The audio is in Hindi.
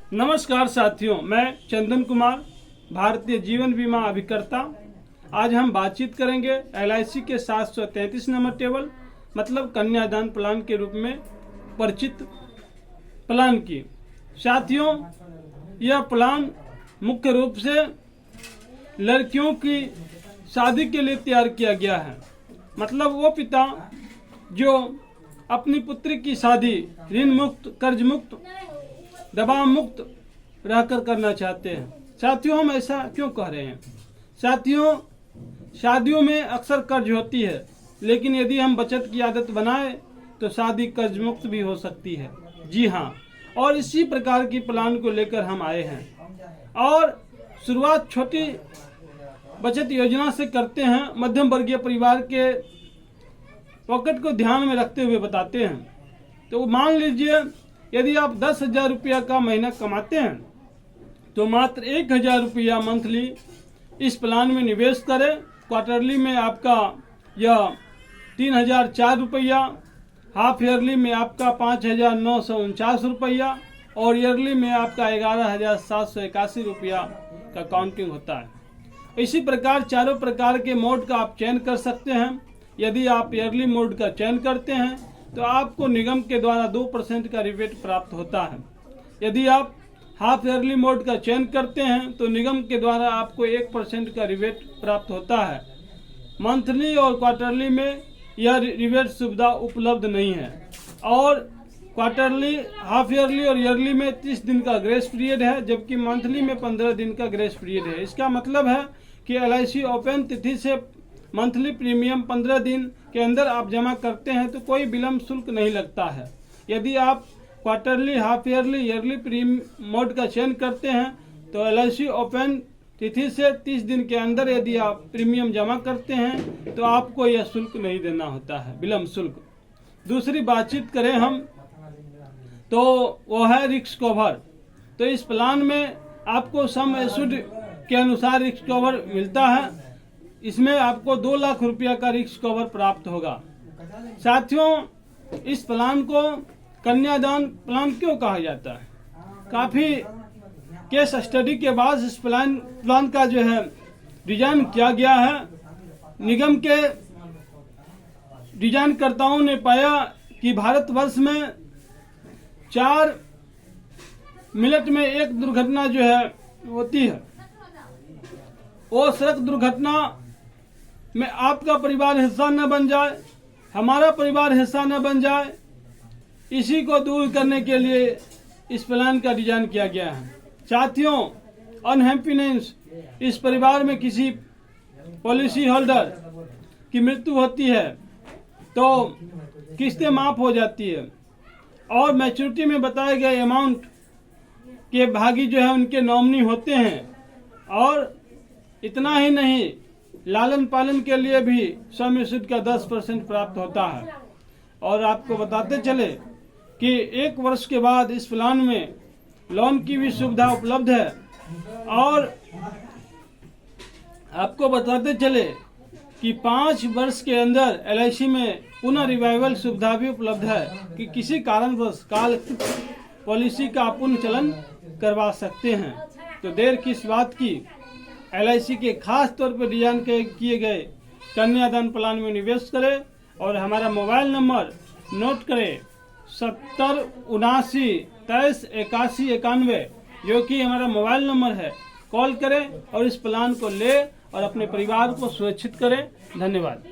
नमस्कार साथियों, मैं चंदन कुमार, भारतीय जीवन बीमा अभिकर्ता। आज हम बातचीत करेंगे LIC के 733 नंबर टेबल मतलब कन्यादान प्लान के रूप में परिचित प्लान की। साथियों, यह प्लान मुख्य रूप से लड़कियों की शादी के लिए तैयार किया गया है। मतलब वो पिता जो अपनी पुत्री की शादी ऋण मुक्त, कर्ज मुक्त, दबाव मुक्त रहकर करना चाहते हैं। साथियों, हम ऐसा क्यों कह रहे हैं? साथियों, शादियों में अक्सर कर्ज होती है, लेकिन यदि हम बचत की आदत बनाए तो शादी कर्ज मुक्त भी हो सकती है। जी हाँ, और इसी प्रकार की प्लान को लेकर हम आए हैं और शुरुआत छोटी बचत योजना से करते हैं। मध्यम वर्गीय परिवार के पॉकेट को ध्यान में रखते हुए बताते हैं। तो मान लीजिए, यदि आप 10,000 रुपया का महीना कमाते हैं तो मात्र 1,000 रुपया मंथली इस प्लान में निवेश करें। क्वार्टरली में आपका यह 3,004 रुपया, हाफ ईयरली में आपका 5,949 रुपया और ईयरली में आपका 11,781 रुपया का काउंटिंग होता है। इसी प्रकार चारों प्रकार के मोड का आप चयन कर सकते हैं। यदि आप ईयरली मोड का चयन करते हैं तो आपको निगम के द्वारा 2% का रिबेट प्राप्त होता है। यदि आप हाफ ईयरली मोड का चयन करते हैं तो निगम के द्वारा आपको 1% का रिबेट प्राप्त होता है। मंथली और क्वार्टरली में यह रिबेट सुविधा उपलब्ध नहीं है और क्वार्टरली, हाफ ईयरली और ईयरली में 30 दिन का ग्रेस पीरियड है, जबकि मंथली में 15 दिन का ग्रेस पीरियड है। इसका मतलब है कि LIC ओपन तिथि से मंथली प्रीमियम 15 दिन के अंदर आप जमा करते हैं तो कोई विलंब शुल्क नहीं लगता है। यदि आप quarterly, half yearly, yearly premium mode का चयन करते हैं तो LIC ओपन तिथि से 30 दिन के अंदर यदि आप प्रीमियम जमा करते हैं तो आपको यह शुल्क नहीं देना होता है, विलंब शुल्क। दूसरी बातचीत करें हम तो वो है रिस्क कवर। तो इस प्लान में आपको सम एश्योर्ड के अनुसार रिस्क कवर मिलता है। इसमें आपको 2 लाख रुपया का रिस्क कवर प्राप्त होगा। साथियों, इस प्लान को कन्यादान प्लान क्यों कहा जाता है? काफी केस स्टडी के बाद इस प्लान का जो है डिजाइन किया गया है। निगम के डिजाइनकर्ताओं ने पाया कि भारतवर्ष में 4 मिनट में एक दुर्घटना जो है होती है। वो सड़क दुर्घटना में आपका परिवार हिस्सा न बन जाए, हमारा परिवार हिस्सा न बन जाए, इसी को दूर करने के लिए इस प्लान का डिजाइन किया गया है। साथियों, अनहैप्पीनेस, इस परिवार में किसी पॉलिसी होल्डर की मृत्यु होती है तो किस्तें माफ हो जाती है और मैच्योरिटी में बताए गए अमाउंट के भागी जो है उनके नॉमिनी होते हैं। और इतना ही नहीं, लालन पालन के लिए भी सम एश्योर्ड का 10% प्राप्त होता है। और आपको बताते चले कि 1 वर्ष के बाद इस प्लान में लोन की भी सुविधा उपलब्ध है। और आपको बताते चले कि 5 वर्ष के अंदर LIC में पुनः रिवाइवल सुविधा भी उपलब्ध है कि किसी कारणवश कालकृत पॉलिसी का पुनः चलन करवा सकते हैं। तो देर किस बात की, LIC के खास तौर पर डिजाइन किए गए कन्यादान प्लान में निवेश करें। और हमारा मोबाइल नंबर नोट करें 7079238191, जो कि हमारा मोबाइल नंबर है। कॉल करें और इस प्लान को ले और अपने परिवार को सुरक्षित करें। धन्यवाद।